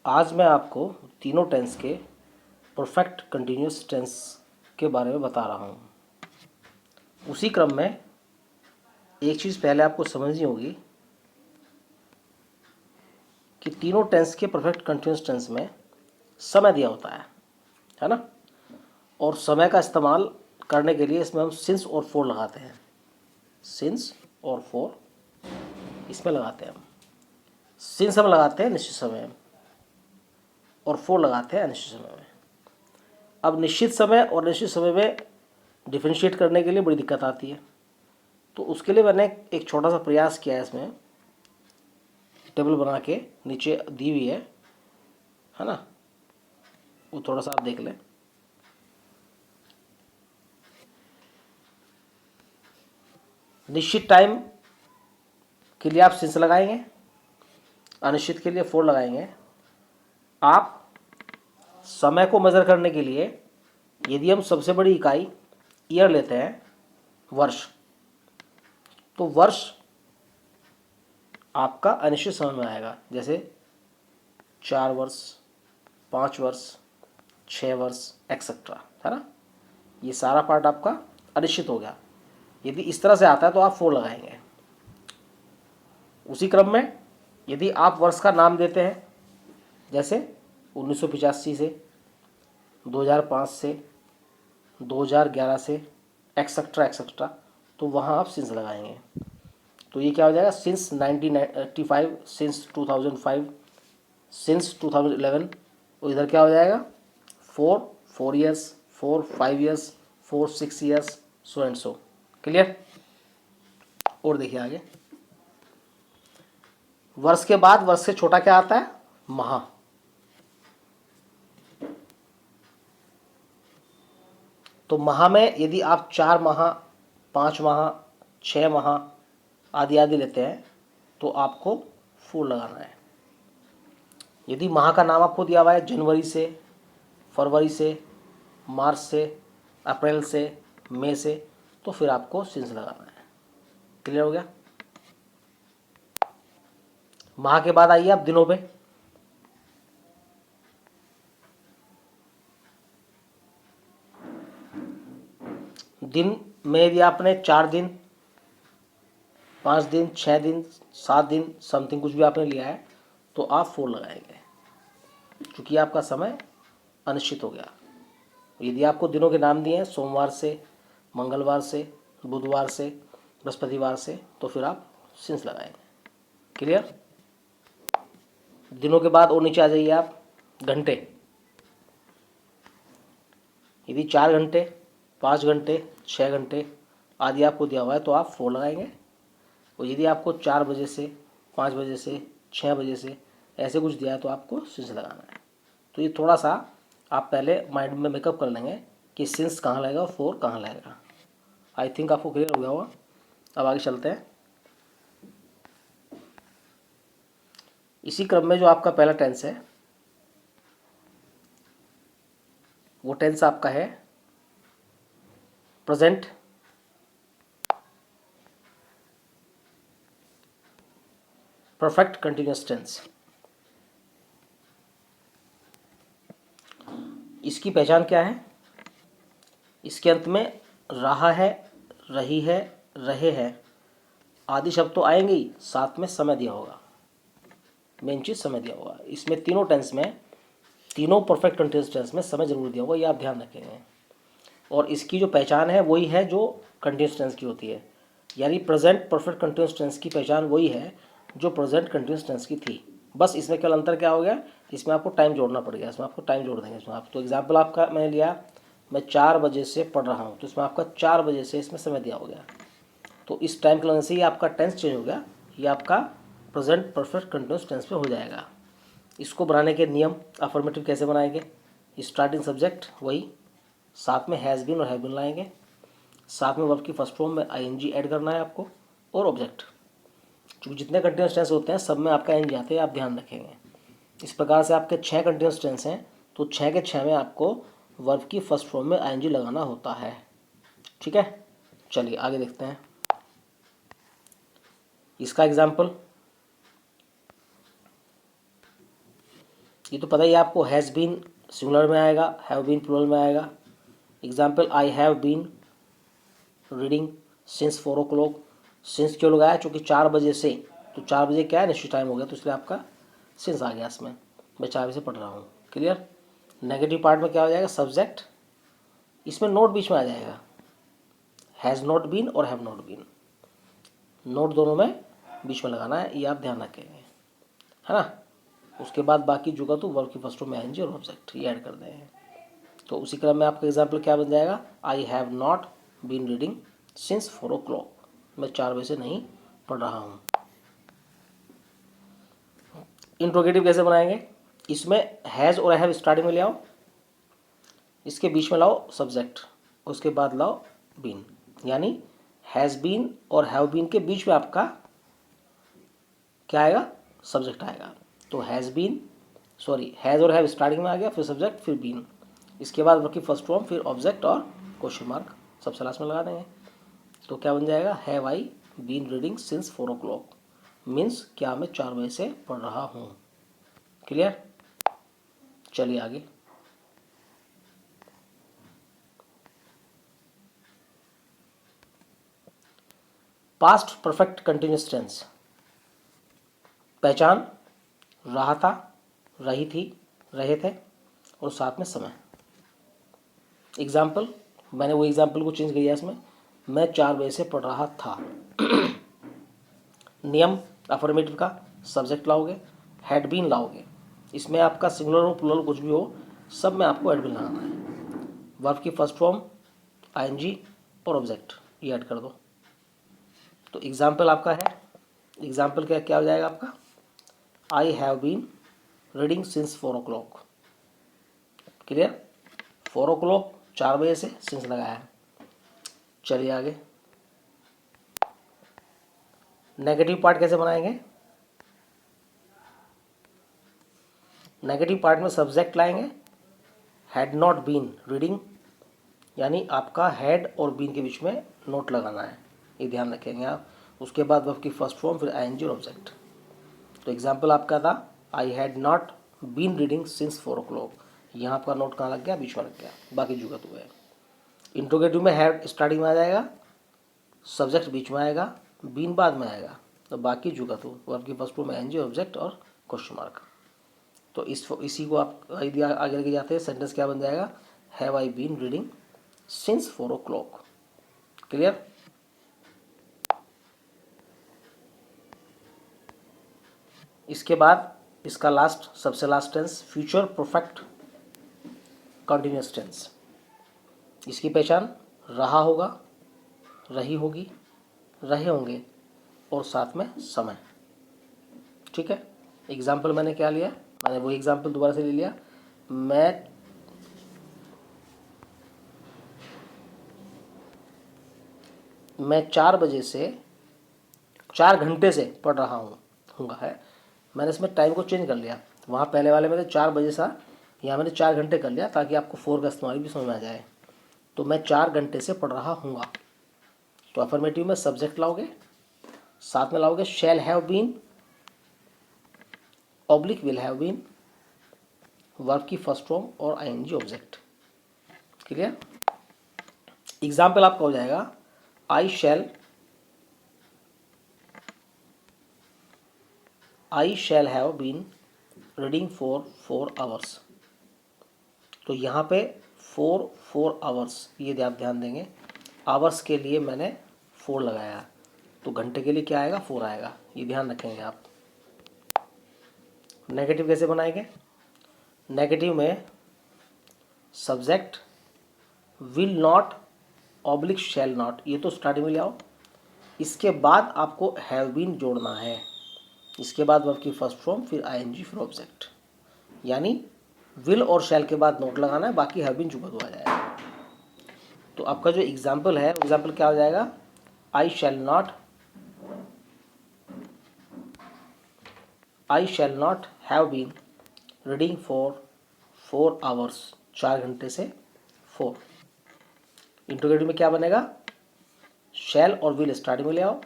आज मैं आपको तीनों टेंस के परफेक्ट कंटिन्यूस टेंस के बारे में बता रहा हूँ। उसी क्रम में एक चीज़ पहले आपको समझनी होगी कि तीनों टेंस के परफेक्ट कंटिन्यूस टेंस में समय दिया होता है ना। और समय का इस्तेमाल करने के लिए इसमें हम सिंस और फॉर लगाते हैं। सिंस और फॉर इसमें लगाते हैं हम। सिंस हम लगाते हैं निश्चित समय में और फॉर लगाते हैं अनिश्चित समय में। अब निश्चित समय और निश्चित समय में डिफरेंशिएट करने के लिए बड़ी दिक्कत आती है, तो उसके लिए मैंने एक छोटा सा प्रयास किया है। इसमें टेबल बना के नीचे दी हुई है ना, वो थोड़ा सा आप देख लें। निश्चित टाइम के लिए आप सिंस लगाएंगे, अनिश्चित के लिए फॉर लगाएंगे। आप समय को मेज़र करने के लिए यदि हम सबसे बड़ी इकाई ईयर लेते हैं, वर्ष, तो वर्ष आपका अनिश्चित समय में आएगा। जैसे 4 वर्ष, 5 वर्ष, 6 वर्ष एक्सेट्रा, है ना। ये सारा पार्ट आपका अनिश्चित हो गया। यदि इस तरह से आता है तो आप फॉर लगाएंगे। उसी क्रम में यदि आप वर्ष का नाम देते हैं, जैसे 1985 से, 2005 से, 2011 से एक्सेट्रा एक्सेट्रा, तो वहाँ आप सिंस लगाएंगे। तो ये क्या हो जाएगा, सिंस 1995, सिंस 2005, सिंस 2011। और इधर क्या हो जाएगा, 4 years, 5 years, 6 years, so and so. Clear. और देखिए आगे, वर्ष के बाद वर्ष से छोटा क्या आता है, माह। तो माह में यदि आप 4 माह, 5 माह, 6 माह आदि आदि लेते हैं तो आपको फॉर लगाना है। यदि माह का नाम आपको दिया हुआ है जनवरी से, फरवरी से, मार्च से, अप्रैल से, मई से, तो फिर आपको सिंस लगाना है। क्लियर हो गया। माह के बाद आइए आप दिनों पे। दिन में यदि आपने 4 दिन, 5 दिन, 6 दिन, 7 दिन, समथिंग कुछ भी आपने लिया है, तो आप फॉर लगाएंगे, क्योंकि आपका समय अनिश्चित हो गया। यदि आपको दिनों के नाम दिए हैं सोमवार से, मंगलवार से, बुधवार से, बृहस्पतिवार से, तो फिर आप सिंस लगाएंगे। क्लियर। दिनों के बाद और नीचे आ जाइए आप, घंटे। यदि 4 घंटे, 5 घंटे, 6 घंटे आदि आपको दिया हुआ है तो आप फॉर लगाएंगे। और यदि आपको 4 बजे से, 5 बजे से, 6 बजे से ऐसे कुछ दिया है तो आपको सिंस लगाना है। तो ये थोड़ा सा आप पहले माइंड में मेकअप कर लेंगे कि सिंस कहाँ लगेगा और फॉर कहाँ लगेगा। आई थिंक आपको क्लियर हो गया होगा। अब आगे चलते हैं। इसी क्रम में जो आपका पहला टेंस है, वो टेंस आपका है प्रेजेंट परफेक्ट कंटिन्यूअस टेंस। इसकी पहचान क्या है, इसके अंत में रहा है, रही है, रहे हैं आदि शब्द तो आएंगे ही, साथ में समय दिया होगा। मेन चीज़ समय दिया होगा। इसमें तीनों टेंस में, तीनों परफेक्ट कंटिन्यूअस टेंस में समय जरूर दिया होगा, ये आप ध्यान रखेंगे। और इसकी जो पहचान है वही है जो कंटिन्यूअस टेंस की होती है। यानी प्रेजेंट परफेक्ट कंटिन्यूअस टेंस की पहचान वही है जो प्रेजेंट कंटिन्यूअस टेंस की थी। बस इसमें केवल अंतर क्या हो गया, इसमें आपको टाइम जोड़ना पड़ गया। इसमें आपको टाइम जोड़ देंगे इसमें आप। तो एग्जाम्पल आपका मैंने लिया, मैं 4 बजे से पढ़ रहा हूँ, तो इसमें आपका 4 बजे से इसमें समय दिया हो गया। तो इस टाइम के लगने से ही आपका टेंस चेंज हो गया, ये आपका प्रेजेंट परफेक्ट कंटिन्यूअस टेंस में हो जाएगा। इसको बनाने के नियम, अफर्मेटिव कैसे बनाएंगे, स्टार्टिंग सब्जेक्ट वही, साथ में हैज़ बीन और हैव बीन लाएंगे, साथ में वर्ब की फर्स्ट फॉर्म में आईएनजी ऐड करना है आपको, और ऑब्जेक्ट। क्योंकि जितने कंटिन्यूअस टेंस होते हैं सब में आपका एनजी आते हैं, आप ध्यान रखेंगे। इस प्रकार से आपके 6 कंटिन्यूअस टेंस हैं, तो 6 के 6 में आपको वर्ब की फर्स्ट फॉर्म में आईएनजी लगाना होता है। ठीक है, चलिए आगे देखते हैं इसका एग्जाम्पल। ये तो पता ही है आपको, हैज़ बीन सिंगुलर में आएगा, हैव बीन प्लूरल में आएगा। Example, I have been reading since 4 o'clock। Since क्यों लगाया? चूँकि 4 बजे से, तो 4 बजे क्या है, निश्चित टाइम हो गया, तो इसलिए आपका सिंस आ गया इसमें। मैं 4 बजे से पढ़ रहा हूँ। क्लियर। नेगेटिव पार्ट में क्या हो जाएगा? सब्जेक्ट, इसमें नोट बीच में आ जाएगा, हैज़ नॉट बीन और हैव नॉट बीन, नोट दोनों में बीच में लगाना है, ये आप ध्यान रखेंगे, है ना। उसके बाद बाकी जो का तो वर्ब की फर्स्ट फॉर्म में आईएनजी और ऑब्जेक्ट ये ऐड कर देंगे। तो उसी क्रम में आपका एग्जाम्पल क्या बन जाएगा? I have not been reading since 4 o'clock। मैं 4 बजे से नहीं पढ़ रहा हूँ। इंट्रोगेटिव कैसे बनाएंगे? इसमें हैज़ और हैव स्टार्टिंग में ले आओ, इसके बीच में लाओ सब्जेक्ट, उसके बाद लाओ बीन, यानी हैज़ बीन और हैव बीन के बीच में आपका क्या आएगा? सब्जेक्ट आएगा। तो हैज़ बीन, सॉरी, हैज़ और हैव स्टार्टिंग में आ गया, फिर सब्जेक्ट, फिर बीन, इसके बाद वर्ब की फर्स्ट फॉर्म, फिर ऑब्जेक्ट और क्वेश्चन मार्क सबसे लास्ट में लगा देंगे। तो क्या बन जाएगा? Have I been reading since 4 o'clock, means क्या मैं 4 बजे से पढ़ रहा हूँ। क्लियर। चलिए आगे। पास्ट परफेक्ट कंटिन्यूअस टेंस, पहचान, रहा था, रही थी, रहे थे और साथ में समय। एग्जाम्पल, मैंने वो एग्जाम्पल को चेंज किया इसमें, मैं 4 बजे से पढ़ रहा था। नियम अफर्मेटिव का, सब्जेक्ट लाओगे, हैड बीन लाओगे, इसमें आपका सिंगुलर हो प्लूरल कुछ भी हो, सब में आपको हैड बीन लगाना है। वर्ब की फर्स्ट फॉर्म आईएनजी और ऑब्जेक्ट ये ऐड कर दो। तो एग्जाम्पल आपका है, एग्जाम्पल क्या क्या हो जाएगा आपका? I have been reading since 4 o'clock। Clear. 4 o'clock 4 बजे से सिंस लगाया है। चलिए आगे। नेगेटिव पार्ट कैसे बनाएंगे? नेगेटिव पार्ट में सब्जेक्ट लाएंगे, हैड नॉट बीन रीडिंग, यानी आपका हैड और बीन के बीच में नोट लगाना है, ये ध्यान रखेंगे आप। उसके बाद वर्ब की फर्स्ट फॉर्म, फिर आईएनजी और ऑब्जेक्ट। तो एग्जाम्पल आपका था, I had not been reading since 4 o'clock। यहाँ आपका नोट कहाँ लग गया? बीच में लग गया, बाकी जुगत हुए। इंट्रोगेटिव में हैड स्टार्टिंग में आ जाएगा, सब्जेक्ट बीच में आएगा, बीन बाद में आएगा, तो बाकी जुगत हो, वर्ब की फर्स्ट फॉर्म में आईएनजी ऑब्जेक्ट और क्वेश्चन मार्क। तो इसी को आप यदि आगे लेके जाते हैं, सेंटेंस क्या बन जाएगा? Have I been reading since 4 o'clock। Clear. इसके बाद इसका लास्ट, सबसे last tense, future perfect continuous tense. इसकी पहचान, रहा होगा, रही होगी, रहे होंगे और साथ में समय। ठीक है। एग्जाम्पल मैंने क्या लिया? मैंने वही एग्जाम्पल दोबारा से ले लिया, मैं 4 बजे से 4 घंटे से पढ़ रहा हूँ है। मैंने इसमें टाइम को चेंज कर लिया, वहाँ पहले वाले में तो 4 बजे सा, यहाँ मैंने 4 घंटे कर लिया ताकि आपको 4 का इस्तेमाल भी समझ में आ जाए। तो मैं 4 घंटे से पढ़ रहा हूँगा। तो अफर्मेटिव में सब्जेक्ट लाओगे, साथ में लाओगे shall have been oblique will have been, verb की फर्स्ट फॉर्म और आईएनजी ऑब्जेक्ट। क्लियर। एग्जाम्पल आपका हो जाएगा, I shall have been reading for 4 hours। तो यहाँ पे 4 hours, ये आप ध्यान देंगे, आवर्स के लिए मैंने 4 लगाया, तो घंटे के लिए क्या आएगा? 4 आएगा, ये ध्यान रखेंगे आप। नेगेटिव कैसे बनाएंगे? नेगेटिव में subject will not oblique shall not, ये तो स्टार्टिंग में ले आओ, इसके बाद आपको हैव बीन जोड़ना है, इसके बाद वर्ब की फर्स्ट फॉर्म, फिर आईएनजी, फिर ऑब्जेक्ट, यानी विल और शैल के बाद नोट लगाना है, बाकी हैव बीन जुगत हो जाएगा। तो आपका जो एग्जाम्पल है, एग्जाम्पल क्या हो जाएगा? I shall not have been reading for 4 hours, 4 घंटे से 4। इंट्रोगेटिव में क्या बनेगा? शैल और विल स्टार्टिंग में ले आओ,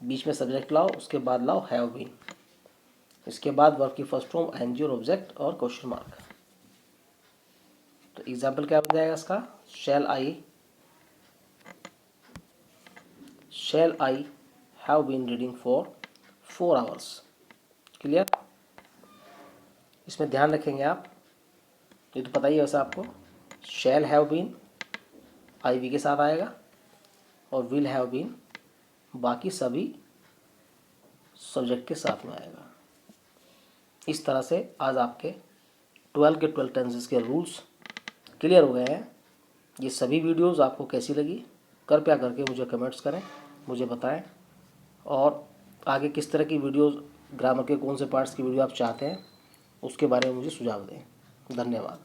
बीच में सब्जेक्ट लाओ, उसके बाद लाओ हैव बीन, इसके बाद वर्ब की फर्स्ट फॉर्म आईएनजी और ऑब्जेक्ट और क्वेश्चन मार्क। तो एग्जाम्पल क्या बन जाएगा इसका, shall I have been reading for 4 hours. Clear. इसमें ध्यान रखेंगे आप, ये तो पता ही है वैसे आपको, shall have been I V के साथ आएगा और विल हैव बीन बाकी सभी सब्जेक्ट के साथ में आएगा। इस तरह से आज आपके 12 के 12 टेंसेस के रूल्स क्लियर हो गए हैं। ये सभी वीडियोस आपको कैसी लगी कृपया करके मुझे कमेंट्स करें, मुझे बताएं, और आगे किस तरह की वीडियोस, ग्रामर के कौन से पार्ट्स की वीडियो आप चाहते हैं उसके बारे में मुझे सुझाव दें। धन्यवाद।